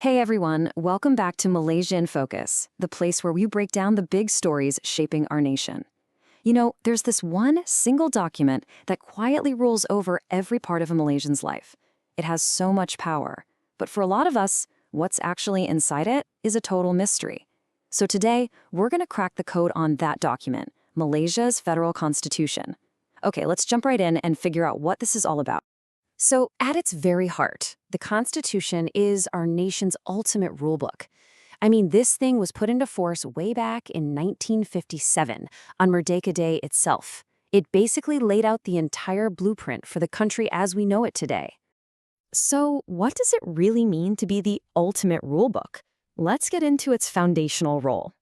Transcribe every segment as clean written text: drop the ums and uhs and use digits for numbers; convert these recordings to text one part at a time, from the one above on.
Hey everyone, welcome back to Malaysia in Focus, the place where we break down the big stories shaping our nation. You know, there's this one single document that quietly rules over every part of a Malaysian's life. It has so much power, but for a lot of us, what's actually inside it is a total mystery. So today, we're going to crack the code on that document, Malaysia's Federal Constitution. Okay, let's jump right in and figure out what this is all about. So, at its very heart, the Constitution is our nation's ultimate rulebook. I mean, this thing was put into force way back in 1957 on Merdeka Day itself. It basically laid out the entire blueprint for the country as we know it today. So, what does it really mean to be the ultimate rulebook? Let's get into its foundational role.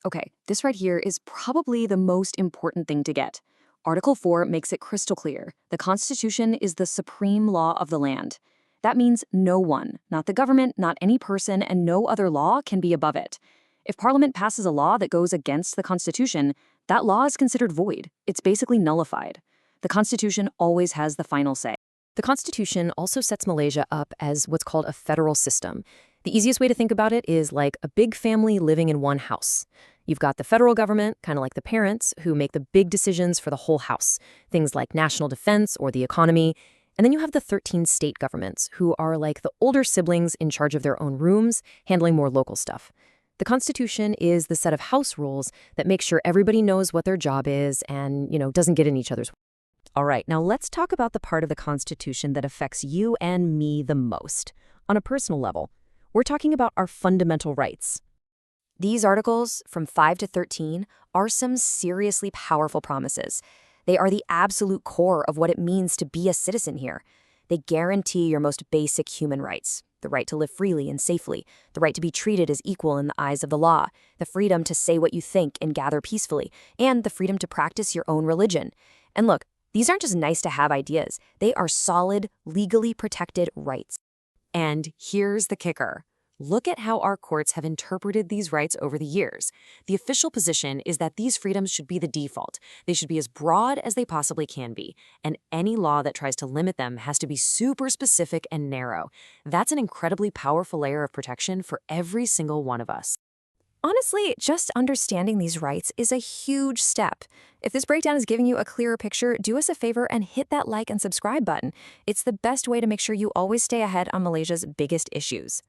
Okay, this right here is probably the most important thing to get. Article 4 makes it crystal clear. The Constitution is the supreme law of the land. That means no one, not the government, not any person, and no other law can be above it. If Parliament passes a law that goes against the Constitution, that law is considered void. It's basically nullified. The Constitution always has the final say. The Constitution also sets Malaysia up as what's called a federal system. The easiest way to think about it is like a big family living in one house. You've got the federal government, kind of like the parents, who make the big decisions for the whole house, things like national defense or the economy. And then you have the 13 state governments, who are like the older siblings in charge of their own rooms, handling more local stuff. The Constitution is the set of house rules that make sure everybody knows what their job is and, doesn't get in each other's way. All right, now let's talk about the part of the Constitution that affects you and me the most. On a personal level, we're talking about our fundamental rights. These articles, from 5 to 13, are some seriously powerful promises. They are the absolute core of what it means to be a citizen here. They guarantee your most basic human rights: the right to live freely and safely, the right to be treated as equal in the eyes of the law, the freedom to say what you think and gather peacefully, and the freedom to practice your own religion. And look, these aren't just nice-to-have ideas. They are solid, legally protected rights. And here's the kicker. Look at how our courts have interpreted these rights over the years. The official position is that these freedoms should be the default. They should be as broad as they possibly can be, and any law that tries to limit them has to be super specific and narrow. That's an incredibly powerful layer of protection for every single one of us. Honestly, just understanding these rights is a huge step. If this breakdown is giving you a clearer picture, do us a favor and hit that like and subscribe button. It's the best way to make sure you always stay ahead on Malaysia's biggest issues.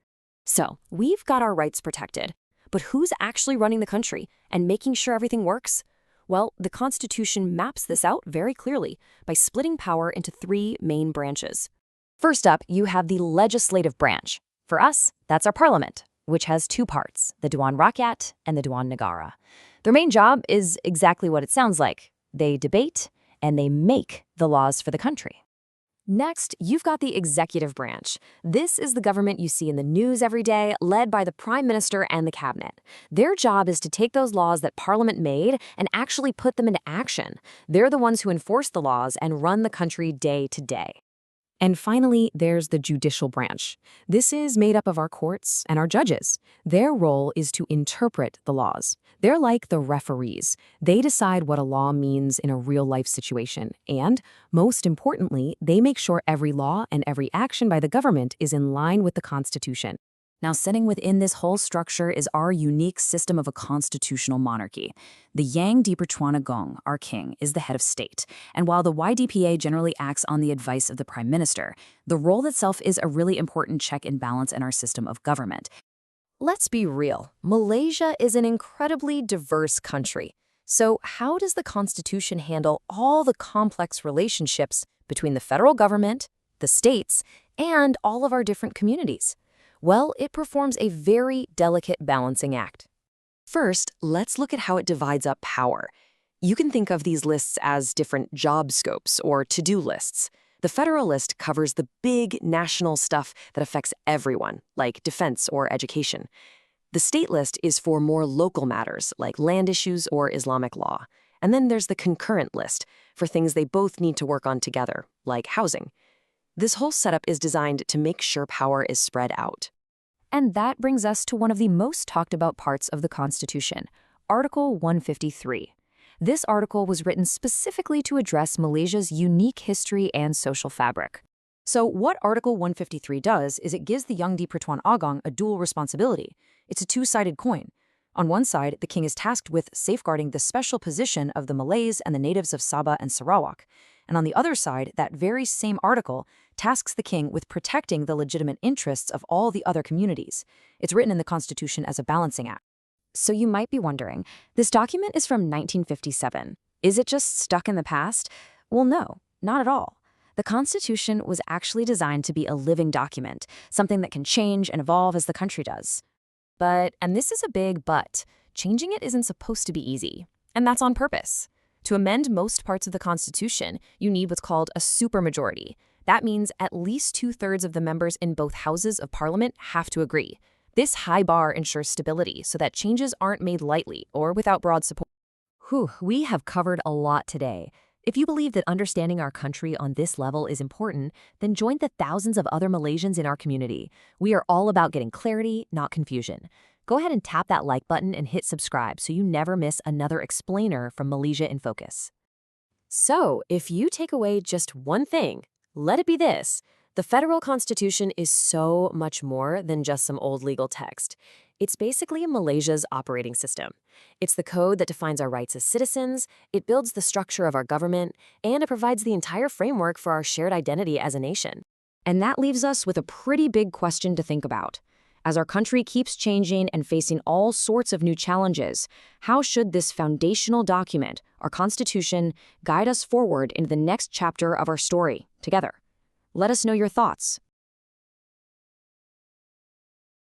So, we've got our rights protected, but who's actually running the country and making sure everything works? Well, the Constitution maps this out very clearly by splitting power into 3 main branches. First up, you have the legislative branch. For us, that's our parliament, which has 2 parts, the Dewan Rakyat and the Dewan Negara. Their main job is exactly what it sounds like. They debate and they make the laws for the country. Next, you've got the executive branch. This is the government you see in the news every day, led by the Prime Minister and the Cabinet. Their job is to take those laws that Parliament made and actually put them into action. They're the ones who enforce the laws and run the country day to day. And finally, there's the judicial branch. This is made up of our courts and our judges. Their role is to interpret the laws. They're like the referees. They decide what a law means in a real-life situation. And, most importantly, they make sure every law and every action by the government is in line with the Constitution. Now, sitting within this whole structure is our unique system of a constitutional monarchy. The Yang di-Pertuan Agong, our king, is the head of state. And while the YDPA generally acts on the advice of the prime minister, the role itself is a really important check and balance in our system of government. Let's be real. Malaysia is an incredibly diverse country. So how does the Constitution handle all the complex relationships between the federal government, the states, and all of our different communities? Well, it performs a very delicate balancing act. First, let's look at how it divides up power. You can think of these lists as different job scopes or to-do lists. The federal list covers the big national stuff that affects everyone, like defense or education. The state list is for more local matters, like land issues or Islamic law. And then there's the concurrent list for things they both need to work on together, like housing. This whole setup is designed to make sure power is spread out. And that brings us to one of the most talked about parts of the Constitution, Article 153. This article was written specifically to address Malaysia's unique history and social fabric. So what Article 153 does is it gives the Yang di Pertuan Agong a dual responsibility. It's a two-sided coin. On one side, the king is tasked with safeguarding the special position of the Malays and the natives of Sabah and Sarawak. And on the other side, that very same article tasks the king with protecting the legitimate interests of all the other communities. It's written in the Constitution as a balancing act. So you might be wondering, this document is from 1957. Is it just stuck in the past? Well, no, not at all. The Constitution was actually designed to be a living document, something that can change and evolve as the country does. But, and this is a big but, changing it isn't supposed to be easy. And that's on purpose. To amend most parts of the Constitution, you need what's called a supermajority. That means at least 2/3 of the members in both houses of Parliament have to agree. This high bar ensures stability so that changes aren't made lightly or without broad support. We have covered a lot today. If you believe that understanding our country on this level is important, then join the thousands of other Malaysians in our community. We are all about getting clarity, not confusion. Go ahead and tap that like button and hit subscribe so you never miss another explainer from Malaysia in Focus. So, if you take away just one thing, let it be this. The federal constitution is so much more than just some old legal text. It's basically Malaysia's operating system. It's the code that defines our rights as citizens, it builds the structure of our government, and it provides the entire framework for our shared identity as a nation. And that leaves us with a pretty big question to think about. As our country keeps changing and facing all sorts of new challenges, how should this foundational document, our Constitution, guide us forward into the next chapter of our story together? Let us know your thoughts.